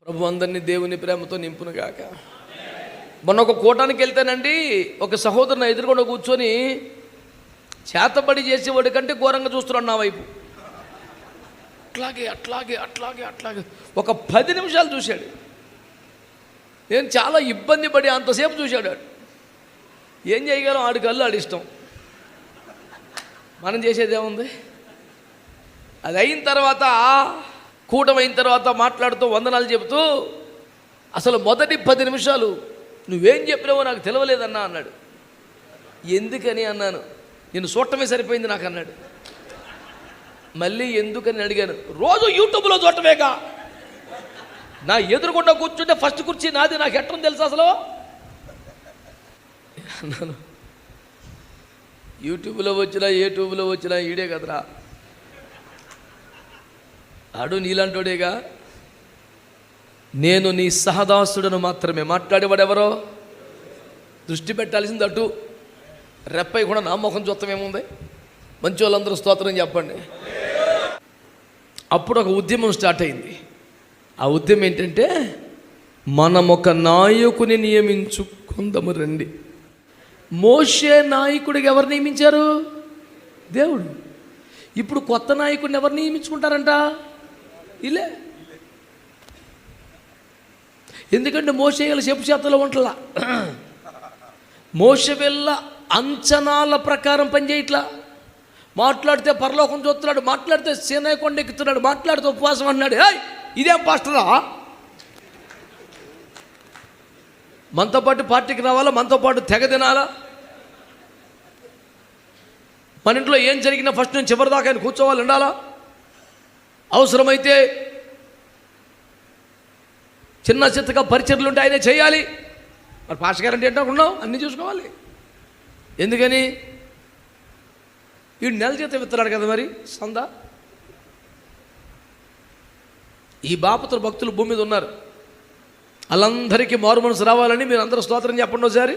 ప్రభు అందరినీ దేవుని ప్రేమతో నింపునుగాక. మొన్న ఒక కూటానికి వెళ్తేనండి, ఒక సహోదరుని ఎదురుకుండా కూర్చొని చేతబడి చేసేవాడి కంటే ఘోరంగా చూస్తున్నాడు నా వైపు. అట్లాగే అట్లాగే అట్లాగే అట్లాగే ఒక 10 నిమిషాలు చూశాడు. నేను చాలా ఇబ్బంది పడి అంతసేపు చూశాడు. ఏం చేయగలం, ఆడికి అల్లు ఆడిష్టం, మనం చేసేది ఏముంది. అది అయిన తర్వాత కూటమైన తర్వాత మాట్లాడుతూ వందనాలు చెబుతూ, అసలు మొదటి 10 నిమిషాలు నువ్వేం చెప్పినావో నాకు తెలవలేదన్నా అన్నాడు. ఎందుకని అన్నాను, నేను చూడటమే సరిపోయింది నాకు అన్నాడు. మళ్ళీ ఎందుకని అడిగాను. రోజు యూట్యూబ్లో చూడటమేగా, నా ఎదురుకుండా కూర్చుంటే ఫస్ట్ కుర్చీ నాది, నాకు ఎట్టం తెలుసు అసలు అన్నాను. యూట్యూబ్లో వచ్చినా యూట్యూబ్లో వచ్చినా ఈడే కదరా, ఆడు నీలాంటోడేగా. నేను నీ సహదాసుడను మాత్రమే. మాట్లాడేవాడెవరో దృష్టి పెట్టాల్సింది అటు, రెప్పై కూడా నా ముఖం చూస్తామేముంది. మంచి వాళ్ళందరూ స్తోత్రం చెప్పండి. అప్పుడు ఒక ఉద్యమం స్టార్ట్ అయింది. ఆ ఉద్యమం ఏంటంటే, మనం ఒక నాయకుని నియమించుకుందాము రండి. మోషే నాయకుడికి ఎవరు నియమించారు? దేవుడు. ఇప్పుడు కొత్త నాయకుడిని ఎవరు నియమించుకుంటారంట? ఇలే. ఎందుకంటే మోషే వీళ్ళ చెప్పు చేతలో ఉంటలా, మోషే వీళ్ళ అంచనాల ప్రకారం పనిచేయట్లా. మాట్లాడితే పరలోకం చూస్తున్నాడు, మాట్లాడితే సీనాయి కొండ ఎక్కుతున్నాడు, మాట్లాడితే ఉపవాసం అన్నాడు. ఇదేం పాస్టరా, మనతో పాటు పార్టీకి రావాలా, మనతో పాటు తెగ తినాలా, మన ఇంట్లో ఏం జరిగినా ఫస్ట్ నుంచి చివరి దాకా ఆయన కూర్చోవాలి, ఉండాలా, అవసరమైతే చిన్న చిత్తగా పరిచర్లు ఉంటే ఆయనే చేయాలి. మరి పాస్టర్ గారు అంటే ఏంటో ఉన్నావు, అన్నీ చూసుకోవాలి. ఎందుకని? వీడు నెల జీతం ఇస్తున్నాడు కదా, మరి సందా. ఈ బాపతుల భక్తులు భూమి మీద ఉన్నారు. వాళ్ళందరికీ మారు మనసు రావాలని మీరు అందరూ స్తోత్రం చెప్పండి ఒకసారి.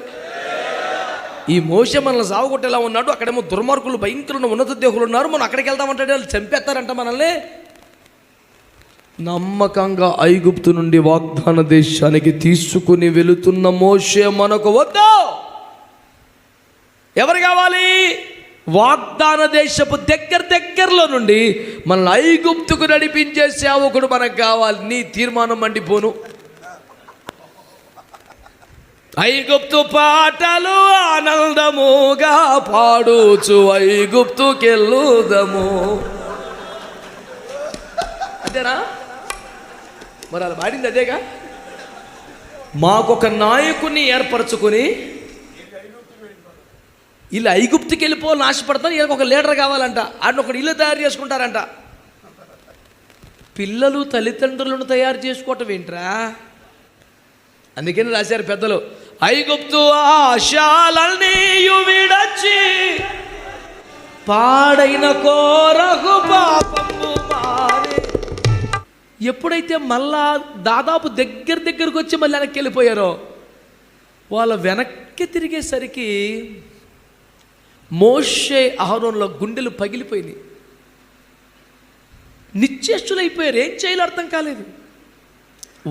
ఈ మోషే మనల్ని సాగుకొట్టేలా ఉన్నాడు, అక్కడేమో దుర్మార్గులు భయంకరమైన ఉన్నత దేహులు ఉన్నారు, మనం అక్కడికి వెళ్తామంటే వాళ్ళు చంపేస్తారంట మనల్ని. నమ్మకంగా ఐగుప్తు నుండి వాగ్దాన దేశానికి తీసుకుని వెళుతున్న మోషే మనకు వద్దు. ఎవరు కావాలి? వాగ్దాన దేశపు దగ్గరలో నుండి మనల్ని ఐగుప్తుకు నడిపించే సేవకుడు మనకు కావాలి. నీ తీర్మానం మండిపోను. ఐగుప్తు పాటలు ఆనందముగా పాడుచు ఐగుప్తుకెళ్ళుదము. అంతేనా? మరి అలా పాడింది అదేగా. మాకొక నాయకుని ఏర్పరచుకొని వీళ్ళు ఐగుప్తుకి వెళ్ళిపోవాలని ఆశపడతారు. వీళ్ళకి ఒక లీడర్ కావాలంట, ఆడిని ఒకటి ఇల్లు తయారు చేసుకుంటారంట. పిల్లలు తల్లిదండ్రులను తయారు చేసుకోవటం ఏంట్రా? అందుకని రాశారు పెద్దలు, ఐగుప్తు ఆశాలన్నీ విడచి పాడైన కోరకు పాపము మారే. ఎప్పుడైతే మళ్ళా దాదాపు దగ్గరకు వచ్చి మళ్ళీ వెనక్కి వెళ్ళిపోయారో, వాళ్ళ వెనక్కి తిరిగేసరికి మోషే అహరోనుల గుండెలు పగిలిపోయినాయి, నిశ్చేష్టులైపోయారు. ఏం చేయాలో అర్థం కాలేదు.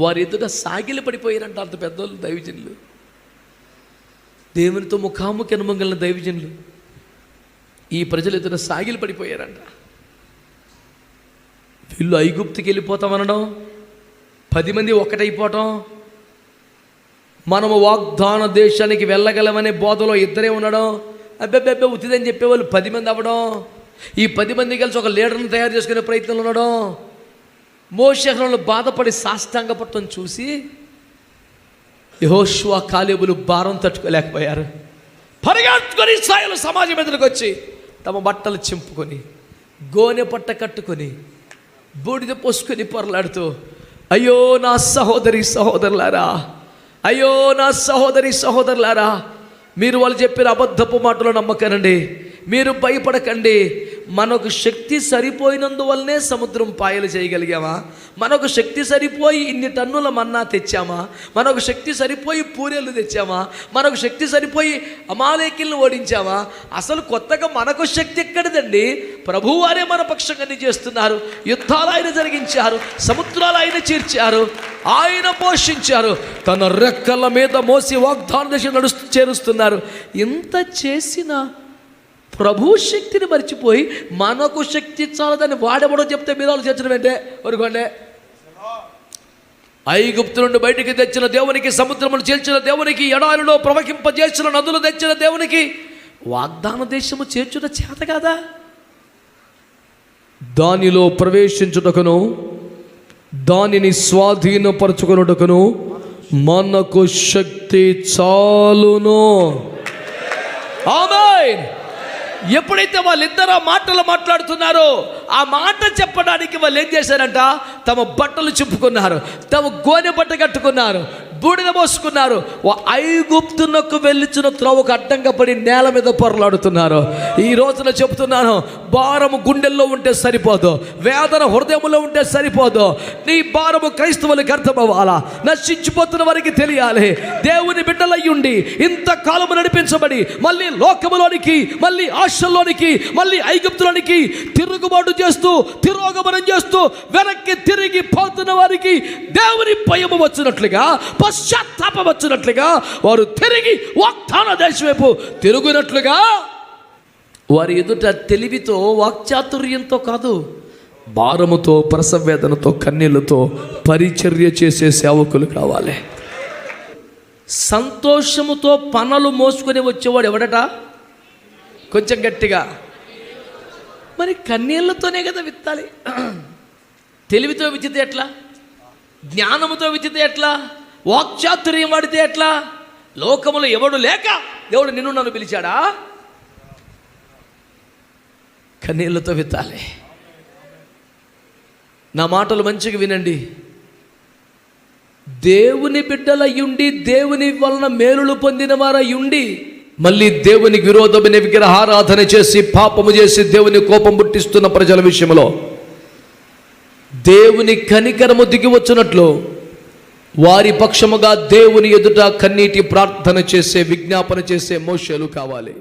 వారి ఎదుట సాగిలి పడిపోయారంట అంత పెద్దోళ్ళు, దైవజనులు, దేవునితో ముఖాముఖి అనుభవం దైవజనులు. ఈ ప్రజలు ఎదుట సాగిలి పడిపోయారంట. వీళ్ళు ఐగుప్తుకి వెళ్ళిపోతామనడం, 10 మంది ఒక్కటైపోవటం, మనము వాగ్దాన దేశానికి వెళ్ళగలమనే బోధలో ఇద్దరే ఉండడం, అబ్బెబ్బెబ్బే ఉత్తిదని చెప్పేవాళ్ళు 10 మంది అవ్వడం, ఈ 10 మంది కలిసి ఒక లీడర్ని తయారు చేసుకునే ప్రయత్నంలో ఉండడం. మోషే బాధపడి సాష్టాంగపడటం చూసి యెహోషువ కాలేబులు భారం తట్టుకోలేకపోయారు. పరిగెత్తుకొని ఇశ్రాయేలు సమాజం ఎదురుకు వచ్చి తమ బట్టలు చింపుకొని గోనె పట్ట కట్టుకొని బూడిద పోసుకొని పొరలాడుతూ, అయ్యో నా సహోదరి సహోదరులారా, అయ్యో నా సహోదరి సహోదరులారా, మీరు వాళ్ళు చెప్పిన అబద్ధపు మాటలు నమ్మకనండి, మీరు భయపడకండి, మనకు శక్తి సరిపోయినందువల్లనే సముద్రం పాయలు చేయగలిగామా? మనకు శక్తి సరిపోయి ఇన్ని టన్నుల మన్నా తెచ్చామా? మనకు శక్తి సరిపోయి పూరేళ్ళు తెచ్చామా? మనకు శక్తి సరిపోయి అమాలేకిల్ని ఓడించామా? అసలు కొత్తగా మనకు శక్తి ఎక్కడిదండి? ప్రభువారే మన పక్షంగా చేస్తున్నారు. యుద్ధాలు ఆయన జరిగించారు, సముద్రాలు ఆయన చీర్చారు, ఆయన పోషించారు, తన రెక్కల మీద మోసి వాగ్దాన దశ చేరుస్తున్నారు. ఇంత చేసిన ప్రభు శక్తిని మర్చిపోయి మనకు శక్తి చాలదని వాడెవడో చెప్తే మీరు ఆలోచించడం ఏంటే? ఊరుకోండి. ఐగుప్తు నుండి బయటికి తెచ్చిన దేవునికి, సముద్రమును చేర్చిన దేవునికి, ఎడారిలో ప్రవహింపజేసిన నదులు తెచ్చిన దేవునికి వాగ్దాన దేశము చేర్చుట చేత కాదా? దానిలో ప్రవేశించుటకును దానిని స్వాధీనపరచుకున్నటకును మనకు శక్తి చాలును. ఆమేన్. ఎప్పుడైతే వాళ్ళిద్దరు ఆ మాటలు మాట్లాడుతున్నారో, ఆ మాట చెప్పడానికి వాళ్ళు ఏం చేశారంట? తమ బట్టలు చింపుకున్నారు, తమ గోనె బట్ట కట్టుకున్నారు, బూడిద మోసుకున్నారు. ఐగుప్తునకు వెళ్ళిచిన త్రోవకు అడ్డంగా పడి నేల మీద పొరలాడుతున్నారు. ఈ రోజున చెబుతున్నాను, భారము గుండెల్లో ఉంటే సరిపోదు, వేదన హృదయంలో ఉంటే సరిపోదు. నీ భారము క్రైస్తవులకు అర్థమవ్వాలా, నశించిపోతున్న వారికి తెలియాలి. దేవుని బిడ్డలయ్యుండి ఇంతకాలము నడిపించబడి మళ్ళీ లోకములోనికి, మళ్ళీ ఆశల్లోనికి, మళ్ళీ ఐగుప్తులోనికి తిరుగుబాటు చేస్తూ, తిరోగమనం చేస్తూ వెనక్కి తిరిగి పోతున్న వారికి దేవుని భయము వచ్చినట్లుగా, పశ్చాత్తాపం వచ్చినట్లుగా, వారు తిరిగి వాగ్దాన దేశం వైపు తిరుగునట్లుగా, వారి ఎదుట తెలివితో, వాక్చాతుర్యంతో కాదు, భారముతో, ప్రసవేదనతో, కన్నీళ్లతో పరిచర్య చేసే సేవకులు కావాలి. సంతోషముతో పనులు మోసుకొని వచ్చేవాడు ఎవడట? కొంచెం గట్టిగా. మరి కన్నీళ్లతోనే కదా విత్తాలి. తెలివితో విత్తితే ఎట్లా? జ్ఞానముతో విత్తితే ఎట్లా? వాక్చాతుర్యం వాడితే ఎట్లా? లోకములో ఎవడు లేక దేవుడు నిన్ను నన్ను పిలిచాడా? కన్నీళ్లతో విత్తాలి. నా మాటలు మంచిగా వినండి. దేవుని బిడ్డలయ్యుండి, దేవుని వలన మేలులు పొందిన వారయ్యుండి, మళ్ళీ దేవునికి విరోధమైన విగ్రహారాధన చేసి, పాపము చేసి దేవుని కోపం పుట్టిస్తున్న ప్రజల విషయంలో దేవుని కనికరము దిగి వచ్చినట్లు వారి పక్షముగా దేవుని ఎదుట కన్నీటి ప్రార్థన చేసే, విజ్ఞాపన చేసే మోషేలు కావాలి.